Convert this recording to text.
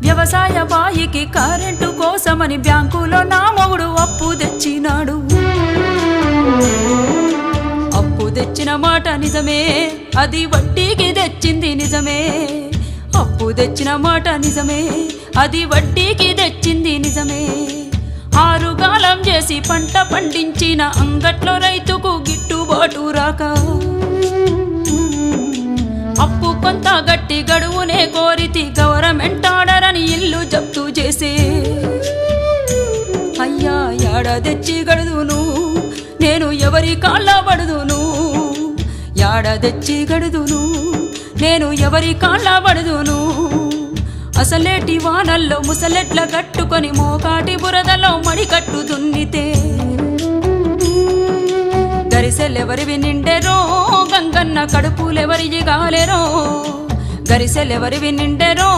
వ్యవసాయ బాయికి కరెంటు కోసమని బ్యాంకులో నా మొగుడు అప్పు తెచ్చినాడు. అప్పు తెచ్చిన మాట నిజమే, అది వడ్డీకి తెచ్చింది నిజమే. అప్పు తెచ్చిన మాట నిజమే, అది వడ్డీకి తెచ్చింది నిజమే. ఆరుగాలం చేసి పంట పండించిన అంగట్లో రైతుకు గిట్టుబాటు రాక అప్పు కొంత గట్టి గడువునే కోరితి గవర్నమెంట్ ఆర్డర్ అని ఇల్లు జప్తు చేసే. అయ్యా యాడ తెచ్చి గడుదును నేను ఎవరి కాళ్ళ పడుదును, యాడ తెచ్చి గడుదును నేను ఎవరి కాళ్ళ పడుదును. అసలేటి వానల్లో ముసలెట్ల కట్టుకొని మోకాటి బురదలో మడికట్టు దున్నితే గరిసెలెవరివి నిండెరో గంగన్న కడుపులెవరి గాలెరో, గరిసెలెవరివి నిండెరో